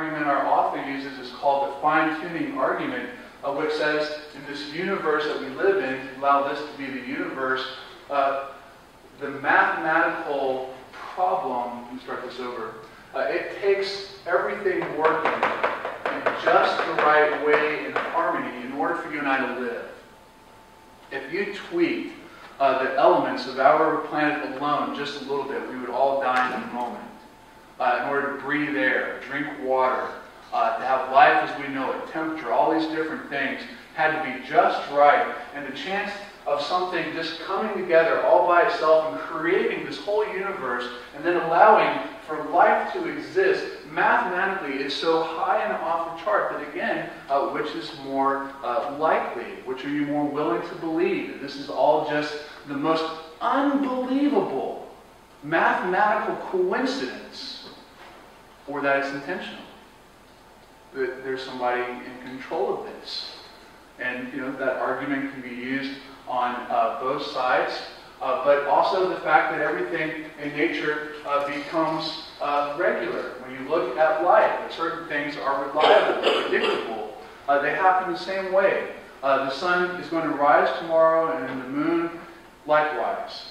argument our author uses is called the fine-tuning argument, which says in this universe that we live in, to allow this to be the universe, the mathematical problem, let me start this over, it takes everything working in just the right way in harmony in order for you and I to live. If you tweaked the elements of our planet alone just a little bit, we would all die in a moment. In order to breathe air, drink water, to have life as we know it, temperature, all these different things had to be just right. And the chance of something just coming together all by itself and creating this whole universe and then allowing for life to exist mathematically is so high and off the chart that, again, which is more likely? Which are you more willing to believe? This is all just the most unbelievable mathematical coincidence, or that it's intentional. That there's somebody in control of this. And that argument can be used on both sides, but also the fact that everything in nature becomes regular. When you look at life, that certain things are reliable, predictable. They happen the same way. The sun is going to rise tomorrow, and the moon likewise.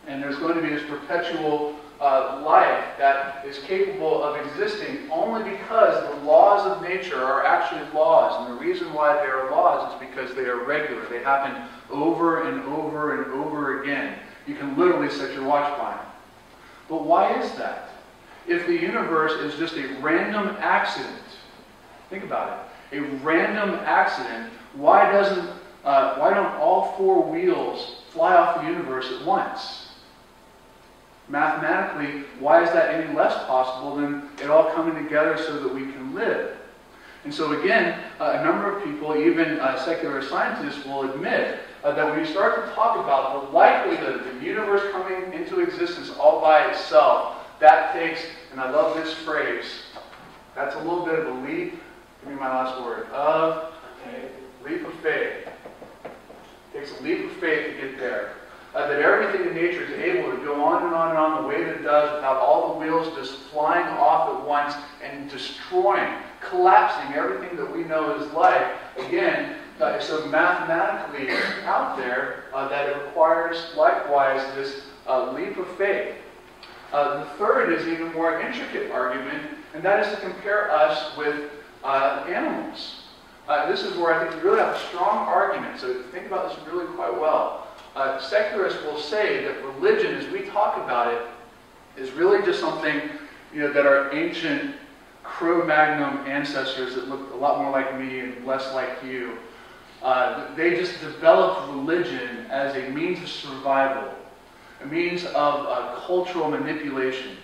And there's going to be this perpetual life that is capable of existing only because the laws of nature are actually laws. And the reason why they are laws is because they are regular. They happen over and over and over again. You can literally set your watch by them. But why is that? If the universe is just a random accident, think about it, a random accident, why don't all four wheels fly off the universe at once? Mathematically, why is that any less possible than it all coming together so that we can live? And so again, a number of people, even secular scientists, will admit that when you start to talk about the likelihood of the universe coming into existence all by itself, that takes, and I love this phrase, that's a little bit of a leap, give me my last word, leap of faith. It takes a leap of faith to get there. That everything in nature is able to go on and on and on the way that it does without all the wheels just flying off at once and destroying, collapsing everything that we know as life. Again, it's so mathematically out there that it requires likewise this leap of faith. The third is even more intricate argument, and that is to compare us with animals. This is where I think we really have a strong argument, so think about this really quite well. Secularists will say that religion, as we talk about it, is really just something that our ancient Cro-Magnon ancestors that look a lot more like me and less like you, they just developed religion as a means of survival, a means of cultural manipulation.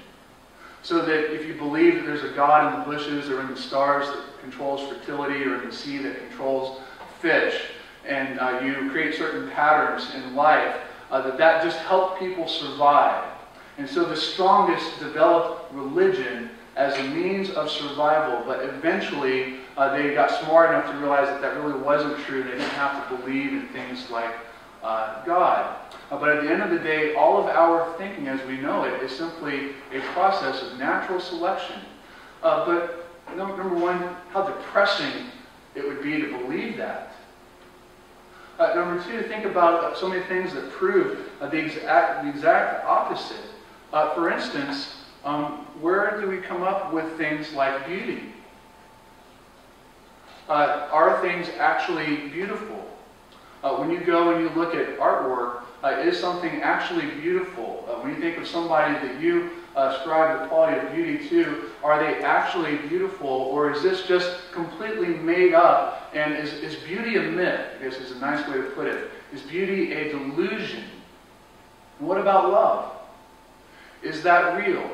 So that if you believe that there's a God in the bushes or in the stars that controls fertility or in the sea that controls fish, and you create certain patterns in life, that just help people survive. And so the strongest developed religion as a means of survival, but eventually they got smart enough to realize that that really wasn't true. They didn't have to believe in things like God. But at the end of the day, all of our thinking as we know it is simply a process of natural selection. But number one, how depressing it would be to believe that. Number two, think about so many things that prove the exact opposite. For instance, where do we come up with things like beauty? Are things actually beautiful? When you go and you look at artwork, is something actually beautiful? When you think of somebody that you ascribe the quality of beauty to, are they actually beautiful, or is this just completely made up? And is beauty a myth? I guess is a nice way to put it. Is beauty a delusion? And what about love? Is that real?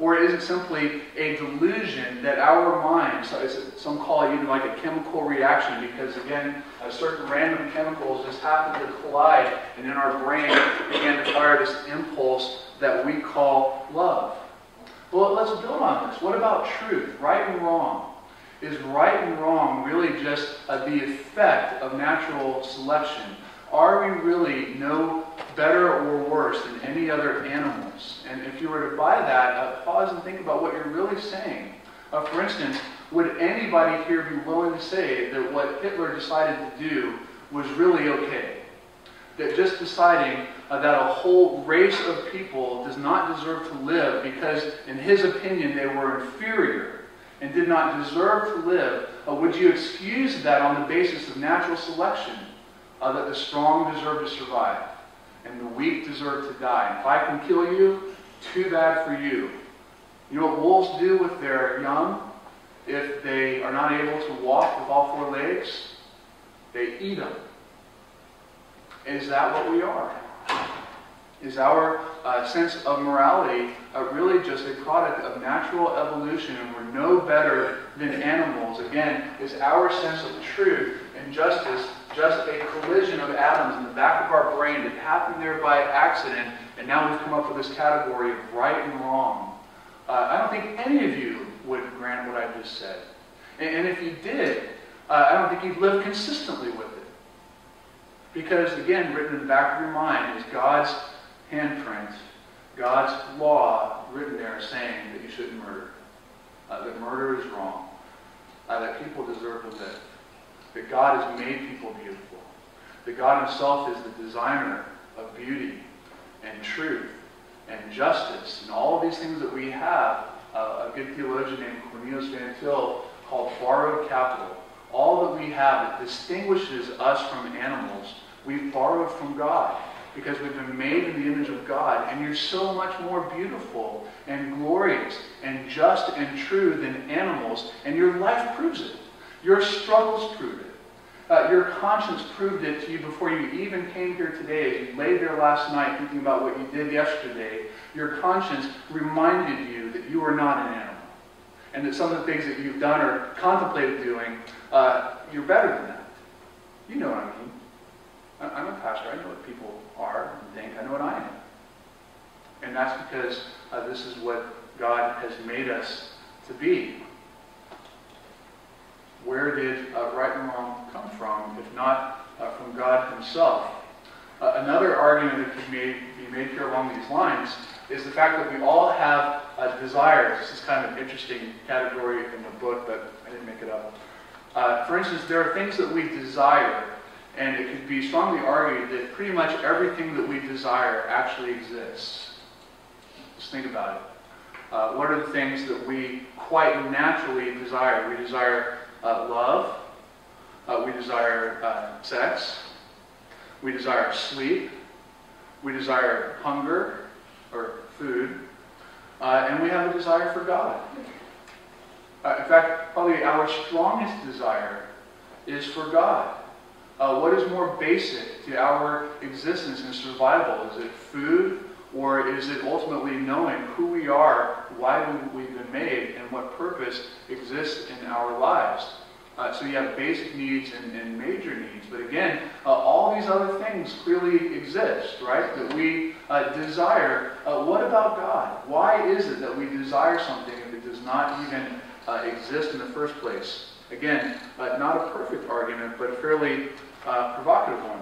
Or is it simply a delusion that our minds, some call it even like a chemical reaction, because again, certain random chemicals just happen to collide, and in our brain begin to fire this impulse that we call love. Well, let's build on this. What about truth? Right and wrong. Is right and wrong really just the effect of natural selection? Are we really no better or worse than any other animals. And if you were to buy that, pause and think about what you're really saying. For instance, would anybody here be willing to say that what Hitler decided to do was really okay? That just deciding that a whole race of people does not deserve to live because, in his opinion, they were inferior and did not deserve to live, would you excuse that on the basis of natural selection? That the strong deserve to survive and the weak deserve to die. And if I can kill you, too bad for you. You know what wolves do with their young if they are not able to walk with all four legs? They eat them. Is that what we are? Is our sense of morality really just a product of natural evolution and we're no better than animals? Again, is our sense of truth and justice just a collision of atoms in the back of our brain that happened there by accident, and now we've come up with this category of right and wrong? I don't think any of you would grant what I just said. And if you did, I don't think you'd live consistently with it. Because, again, written in the back of your mind is God's handprint, God's law written there saying that you shouldn't murder, that murder is wrong, that people deserve to live, that God has made people beautiful, that God himself is the designer of beauty and truth and justice and all of these things that we have. A good theologian named Cornelius Van Til called borrowed capital. All that we have that distinguishes us from animals, we've borrowed from God because we've been made in the image of God, and you're so much more beautiful and glorious and just and true than animals, and your life proves it. Your struggles prove it. Your conscience proved it to you before you even came here today. As you laid there last night thinking about what you did yesterday, your conscience reminded you that you are not an animal, and that some of the things that you've done or contemplated doing, you're better than that. You know what I mean. I'm a pastor. I know what people are and think. I know what I am. And that's because this is what God has made us to be. Where did right and wrong come from, if not from God himself? Another argument that could be made here along these lines is the fact that we all have desires. This is kind of an interesting category in the book, but I didn't make it up. For instance, there are things that we desire, and it could be strongly argued that pretty much everything that we desire actually exists. Just think about it. What are the things that we quite naturally desire? We desire love. We desire sex. We desire sleep. We desire hunger or food. And we have a desire for God. In fact, probably our strongest desire is for God. What is more basic to our existence and survival? Is it food, or is it ultimately knowing who we are, why we've been made, and what purpose exists in our lives? So you have basic needs and major needs. But again, all these other things clearly exist, right? That we desire. What about God? Why is it that we desire something if it does not even exist in the first place? Again, not a perfect argument, but a fairly provocative one.